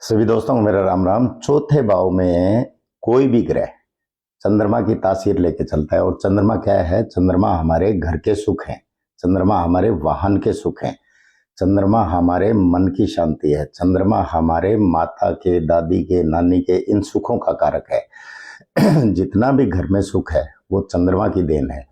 सभी दोस्तों को मेरा राम राम। चौथे भाव में कोई भी ग्रह चंद्रमा की तासीर लेके चलता है। और चंद्रमा क्या है? चंद्रमा हमारे घर के सुख है, चंद्रमा हमारे वाहन के सुख है, चंद्रमा हमारे मन की शांति है, चंद्रमा हमारे माता के, दादी के, नानी के इन सुखों का कारक है। जितना भी घर में सुख है वो चंद्रमा की देन है।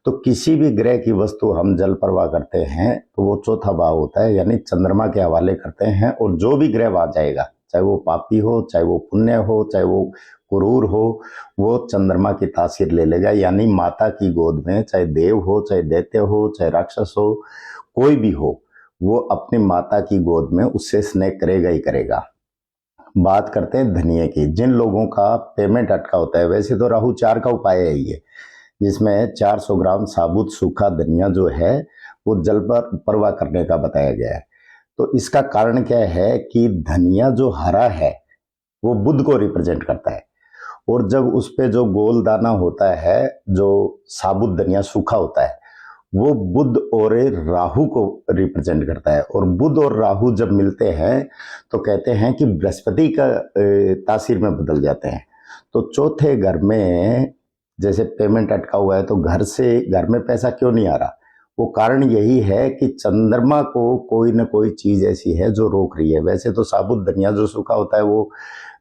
तो किसी भी ग्रह की वस्तु हम जल प्रवाह करते हैं तो वो चौथा भाव होता है, यानी चंद्रमा के हवाले करते हैं। और जो भी ग्रह वहां जाएगा, चाहे वो पापी हो, चाहे वो पुण्य हो, चाहे वो क्रूर हो, वो चंद्रमा की तासीर ले लेगा। यानी माता की गोद में, चाहे देव हो, चाहे दैत्य हो, चाहे राक्षस हो, कोई भी हो, वो अपनी माता की गोद में उससे स्नेह करेगा ही करेगा। बात करते हैं धनिये की। जिन लोगों का पेमेंट अटका होता है, वैसे तो राहु 4 का उपाय है ये, जिसमें 400 ग्राम साबुत सूखा धनिया जो है वो जल पर परवाह करने का बताया गया है। तो इसका कारण क्या है कि धनिया जो हरा है वो बुध को रिप्रेजेंट करता है। और जब उस पे जो गोल दाना होता है, जो साबुत धनिया सूखा होता है, वो बुध और राहु को रिप्रेजेंट करता है। और बुध और राहु जब मिलते हैं तो कहते हैं कि बृहस्पति का तासीर में बदल जाते हैं। तो चौथे घर में जैसे पेमेंट अटका हुआ है तो घर में पैसा क्यों नहीं आ रहा? वो कारण यही है कि चंद्रमा को कोई ना कोई चीज ऐसी है जो रोक रही है। वैसे तो साबुत धनिया जो सूखा होता है वो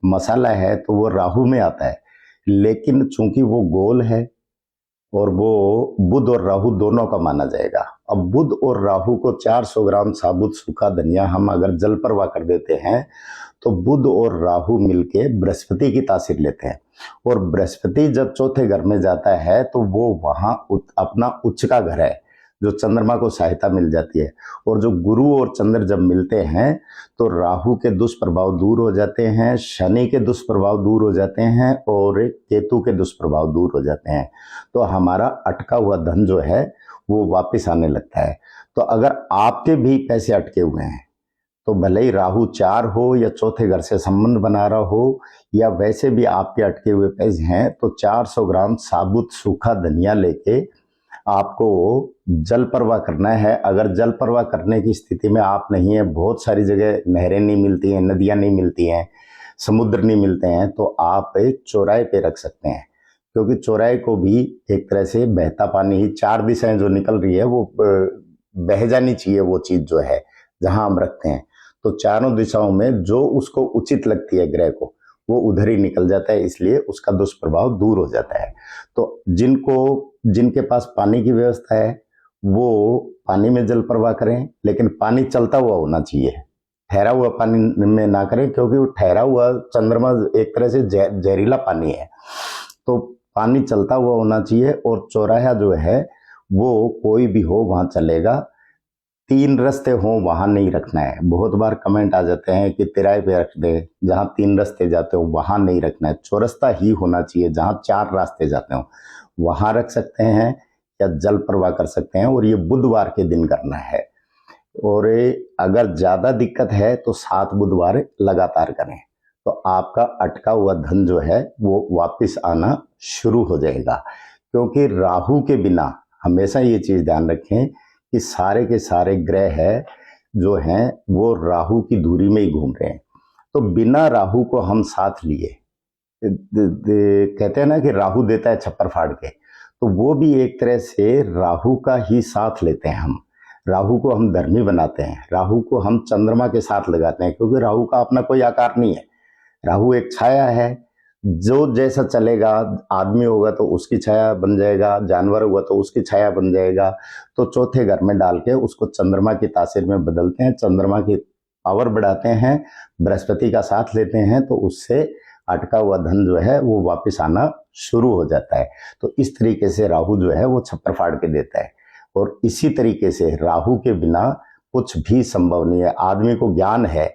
मसाला है, तो वो राहु में आता है, लेकिन चूंकि वो गोल है और वो बुध और राहु दोनों का माना जाएगा। अब बुध और राहु को 400 ग्राम साबुत सूखा धनिया हम अगर जल परवाह कर देते हैं तो बुध और राहु मिलके बृहस्पति की तासीर लेते हैं। और बृहस्पति जब चौथे घर में जाता है तो वो वहां अपना उच्च का घर है, जो चंद्रमा को सहायता मिल जाती है। और जो गुरु और चंद्र जब मिलते हैं तो राहु के दुष्प्रभाव दूर हो जाते हैं, शनि के दुष्प्रभाव दूर हो जाते हैं और केतु के दुष्प्रभाव दूर हो जाते हैं। तो हमारा अटका हुआ धन जो है वो वापस आने लगता है। तो अगर आपके भी पैसे अटके हुए हैं तो भले ही राहु 4 हो या चौथे घर से संबंध बना रहा हो, या वैसे भी आपके अटके हुए पैसे हैं, तो 400 ग्राम साबुत सूखा धनिया लेके आपको जल प्रवाह करना है। अगर जल प्रवाह करने की स्थिति में आप नहीं है, बहुत सारी जगह नहरें नहीं मिलती हैं, नदियां नहीं मिलती हैं, समुद्र नहीं मिलते हैं, तो आप एक चौराहे पे रख सकते हैं। क्योंकि चौराहे को भी एक तरह से बहता पानी ही, 4 दिशाएं जो निकल रही है वो बह जानी चाहिए, वो चीज जो है जहां हम रखते हैं। तो चारों दिशाओं में जो उसको उचित लगती है ग्रह को, वो उधर ही निकल जाता है, इसलिए उसका दुष्प्रभाव दूर हो जाता है। तो जिनके पास पानी की व्यवस्था है वो पानी में जल प्रवाह करें, लेकिन पानी चलता हुआ होना चाहिए, ठहरा हुआ पानी में ना करें, क्योंकि वो ठहरा हुआ चंद्रमा एक तरह से जहरीला पानी है। तो पानी चलता हुआ होना चाहिए। और चौराहा जो है वो कोई भी हो वहां चलेगा, 3 रास्ते हो वहां नहीं रखना है। बहुत बार कमेंट आ जाते हैं कि तिराए पे रख दे, जहां 3 रास्ते जाते हो वहां नहीं रखना है। चौरस्ता ही होना चाहिए, जहां 4 रास्ते जाते हो वहां रख सकते हैं या जल प्रवाह कर सकते हैं। और ये बुधवार के दिन करना है। और अगर ज्यादा दिक्कत है तो 7 बुधवार लगातार करें, तो आपका अटका हुआ धन जो है वो वापिस आना शुरू हो जाएगा। क्योंकि राहु के बिना, हमेशा ये चीज ध्यान रखें कि सारे के सारे ग्रह है जो हैं वो राहु की धुरी में ही घूम रहे हैं। तो बिना राहु को हम साथ लिए, कहते हैं ना कि राहु देता है छप्पर फाड़ के, तो वो भी एक तरह से राहु का ही साथ लेते हैं हम। राहु को हम धर्मी बनाते हैं, राहु को हम चंद्रमा के साथ लगाते हैं, क्योंकि राहु का अपना कोई आकार नहीं है। राहु एक छाया है, जो जैसा चलेगा, आदमी होगा तो उसकी छाया बन जाएगा, जानवर होगा तो उसकी छाया बन जाएगा। तो चौथे घर में डाल के उसको चंद्रमा की तासीर में बदलते हैं, चंद्रमा की पावर बढ़ाते हैं, बृहस्पति का साथ लेते हैं, तो उससे अटका हुआ धन जो है वो वापस आना शुरू हो जाता है। तो इस तरीके से राहु जो है वो छप्पर फाड़ के देता है। और इसी तरीके से राहु के बिना कुछ भी संभव नहीं है। आदमी को ज्ञान है,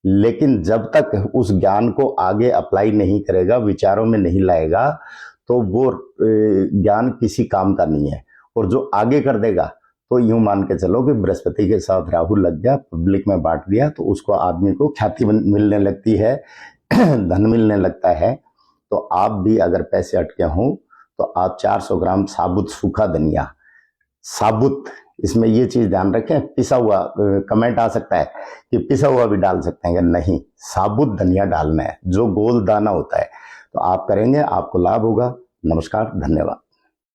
लेकिन जब तक उस ज्ञान को आगे अप्लाई नहीं करेगा, विचारों में नहीं लाएगा, तो वो ज्ञान किसी काम का नहीं है। और जो आगे कर देगा तो यूं मान के चलो कि बृहस्पति के साथ राहु लग गया, पब्लिक में बांट दिया, तो उसको आदमी को ख्याति मिलने लगती है, धन मिलने लगता है। तो आप भी अगर पैसे अटके हों तो आप 400 ग्राम साबुत सूखा धनिया, साबुत इसमें ये चीज ध्यान रखें, पिसा हुआ कमेंट आ सकता है कि पिसा हुआ भी डाल सकते हैं, नहीं, साबुत धनिया डालना है, जो गोल दाना होता है। तो आप करेंगे, आपको लाभ होगा। नमस्कार, धन्यवाद।